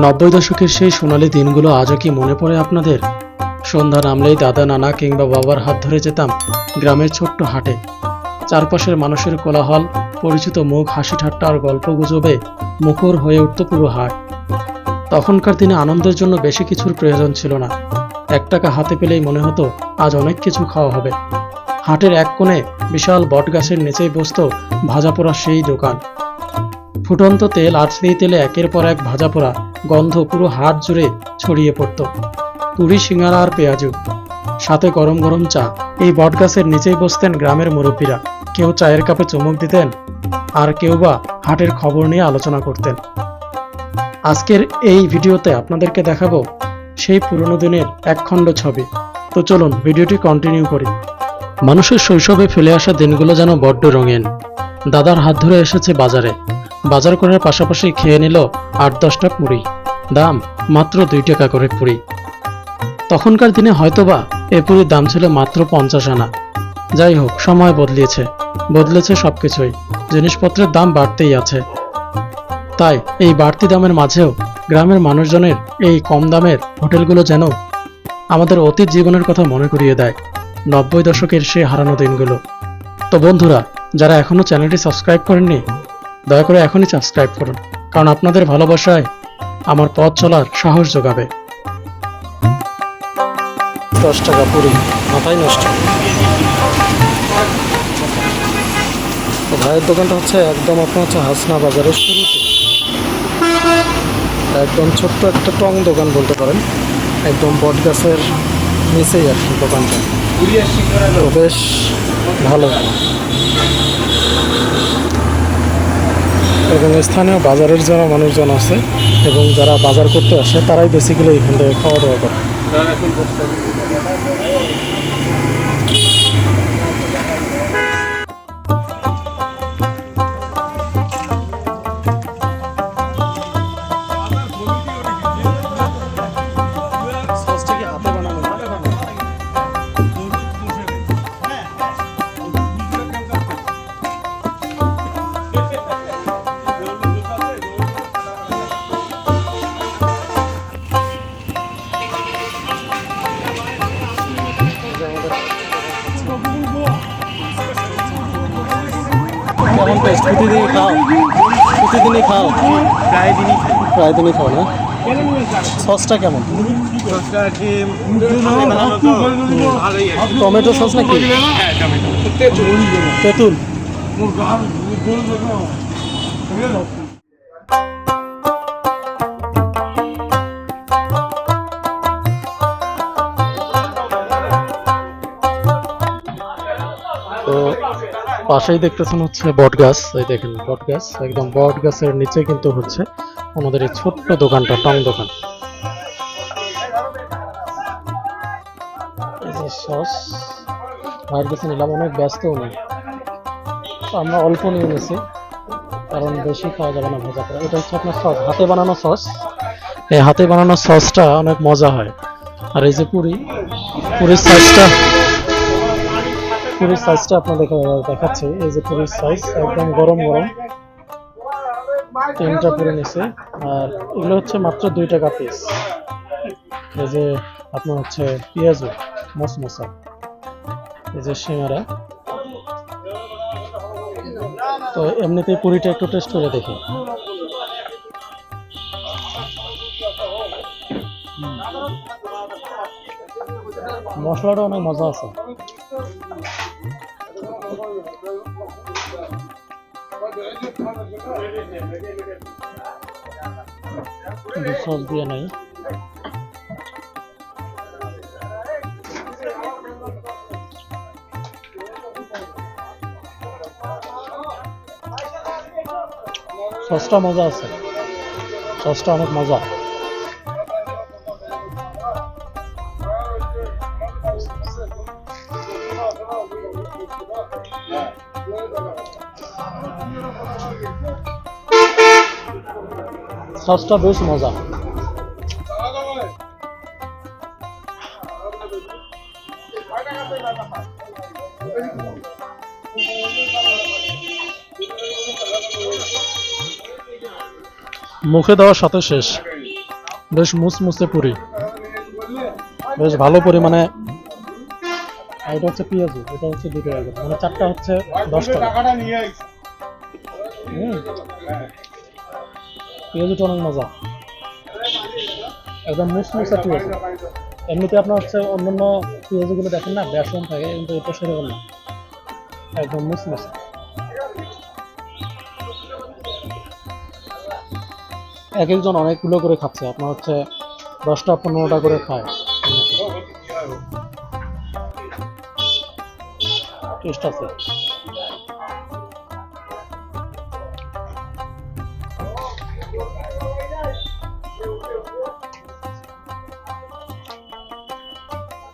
90 দশকের সেই সোনালী দিনগুলো আজও কি মনে পড়ে আপনাদের? সন্ধ্যা নামলেই দাদা, নানা কিংবা বাবার হাত ধরে যেতাম গ্রামের ছোট্ট হাটে। চারপাশের মানুষের কোলাহল, পরিচিত মুখ, হাসি ঠাট্টা আর গল্প গুজবে মুখর হয়ে উঠত পুরো হাট। তখনকার দিনে আনন্দের জন্য বেশি কিছুর প্রয়োজন ছিল না। 1 টাকা হাতে পেলেই মনে হতো আজ অনেক কিছু খাওয়া হবে। হাটের এক কোণে বিশাল বটগাছের নিচেই বসত ভাজা পোড়া সেই দোকান। ফুটন্ত তেল আর সেই তেলে একের পর এক ভাজা পোড়া গন্ধ পুরো হাট জুড়ে ছড়িয়ে পড়ত। পুরি, সিঙ্গারা আর পেঁয়াজু, সাথে গরম গরম চা। এই বটগাছের নিচেই বসতেন গ্রামের মুরব্বীরা। কেউ চায়ের কাপে চুমুক দিতেন, আর কেউ বা হাটের খবর নিয়ে আলোচনা করতেন। আজকের এই ভিডিওতে আপনাদেরকে দেখাবো সেই পুরনো দিনের একখণ্ড ছবি। তো চলুন ভিডিওটি কন্টিনিউ করি। মানুষের শৈশবে ফেলে আসা দিনগুলো যেন বড্ড রঙিন। দাদার হাত ধরে এসেছে বাজারে। বাজার করার পাশাপাশি খেয়ে নিল 8-10টা পুরি। দাম মাত্র 2 টাকা করে পুরি। তখনকার দিনে হয়তোবা এ পুরির দাম ছিল মাত্র 50 আনা। যাই হোক, সময় বদলেছে সবকিছুই। জিনিসপত্রের দাম বাড়তেই আছে। তাই এই বাড়তি দামের মাঝেও গ্রামের মানুষজনের এই কম দামের হোটেলগুলো যেন আমাদের অতীত জীবনের কথা মনে করিয়ে দেয়, 90 দশকের সেই হারানো দিনগুলো। তো বন্ধুরা, যারা এখনো চ্যানেলটি সাবস্ক্রাইব করেননি, দয়া করে এখনই সাবস্ক্রাইব করুন, কারণ আপনাদের ভালোবাসায় আমার পথ চলার সাহস যোগাবে। 10 টাকা পুরি, মাথায় নষ্ট। তো ভাইয়ের দোকানটা হচ্ছে একদম আপনার হচ্ছে হাসনা বাজারের শুরুতে, একদম ছোট্ট একটা টং দোকান বলতে পারেন। একদম বটগাছের নিচেই আর কি দোকানটা। তো বেশ ভালো। এবং স্থানীয় বাজারের যারা মানুষজন আছে এবং যারা বাজার করতে আসে, তারাই বেসিক্যালি এখান থেকে খাওয়া দাওয়া করে। কেমন টেস্ট? প্রতিদিনই খাও? প্রায় দিনই খাও না? সসটা কেমন? টমেটো সস নাকি? তেঁতুল। তো পাশেই দেখতেছেন হচ্ছে বট গাছ। এই দেখেন বট গাছ, একদম বট গাছের নিচে কিন্তু হচ্ছে আমাদের এই ছোট্ট দোকানটা, টং দোকান। সস ভাইয়ের কাছে নিলাম, অনেক ব্যস্তও নেই, আমরা অল্প নিয়ে নিয়েছি কারণ বেশি খাওয়া যাবে না ভাজা করে। এটা হচ্ছে আপনার সস, হাতে বানানো সস। এই হাতে বানানো সসটা অনেক মজা হয়। আর এই যে পুরির সাইজটা আপনাদের দেখাচ্ছি। এই যে পুরির সাইজ, একদম গরম গরম 3টা পুরি নিছে। আর এগুলো হচ্ছে মাত্র 2 টাকা পিস। এই যে আপনার হচ্ছে পেঁয়াজু মশমশা, এই যে সিঙ্গারা। তো এমনিতেই পুরিটা একটু টেস্ট করে দেখি। মশলাটা অনেক মজা আছে। সস দিয়ে নাই। সসটা মজা আছে, সসটা অনেক মজা। সসটা বেশ মজা। মুখে দেওয়ার সাথে শেষ। বেশ মুসমুসে পুরি, বেশ ভালো পরিমাণে। আর এটা হচ্ছে পেঁয়াজু, এটা হচ্ছে 2 টাকা করে, মানে 4টা হচ্ছে 10 টাকা। পেঁয়াজুটা অনেক মজা, একদম মুসমুসে পেঁয়াজু। এমনিতে আপনার হচ্ছে অন্যান্য পেঁয়াজুগুলো দেখেন না বেসন থাকে, কিন্তু এটা সেরকম না, একদম মুসমুসে। এক একজন অনেকগুলো করে খাচ্ছে, আপনার হচ্ছে 10টা 15টা করে খায়। টেস্ট আছে।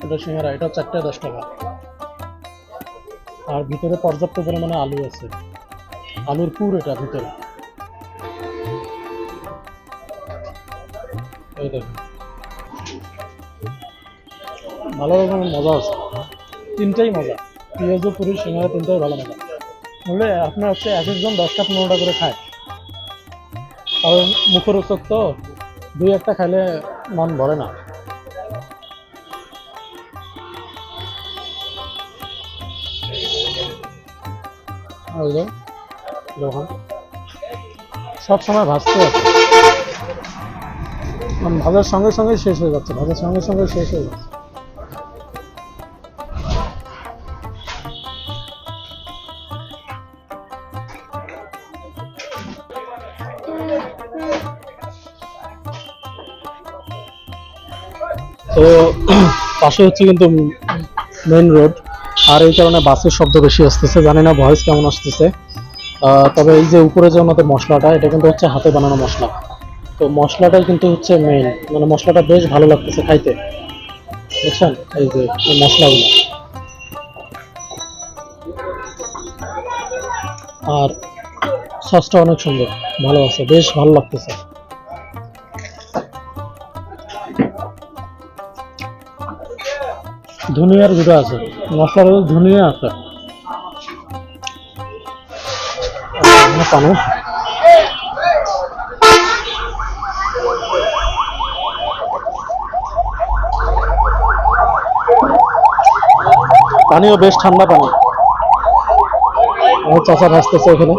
এটা সিঙ্গারা, এটা 4টায় 10 টাকা। আর ভিতরে পর্যাপ্ত পরিমাণে আলু আছে, আলুর পুর এটা ভিতরে। এই দেখুন, ভালো রকমের মজা আছে, 3টাই মজা। পেঁয়াজু পুরি সিঙ্গারা 3টাই ভালো মজা। বলে আপনার হচ্ছে এক একজন 10টা 15টা করে খায়, আর মুখরোচক তো, 2-1টা খাইলে মন ভরে না। যখন সব সময় ভাজতে আছে, ভাজার সঙ্গে সঙ্গে শেষ হয়ে যাচ্ছে, ভাজার সঙ্গে সঙ্গে শেষ হয়ে যাচ্ছে। তো পাশে হচ্ছে কিন্তু মেইন রোড, আর এই কারণে বাসের শব্দ বেশি আসতেছে, জানি না ভয়েস কেমন আসতেছে। তবে এই যে উপরে যে আমাদের মশলাটা, এটা কিন্তু হচ্ছে হাতে বানানো মশলা। তো মশলাটাই কিন্তু হচ্ছে মেইন, মানে মশলাটা বেশ ভালো লাগতেছে খাইতে, বুঝছেন? এই যে এই মশলাগুলো, আর সসটা অনেক সুন্দর, ভালো আছে, বেশ ভালো লাগতেছে। ধনিয়ার গুঁড়ো আছে, মশলার মধ্যে ধনিয়া আছে। পানি, পানিও বেশ ঠান্ডা পানি। আমার চাচা ভাসতেছে এখানে।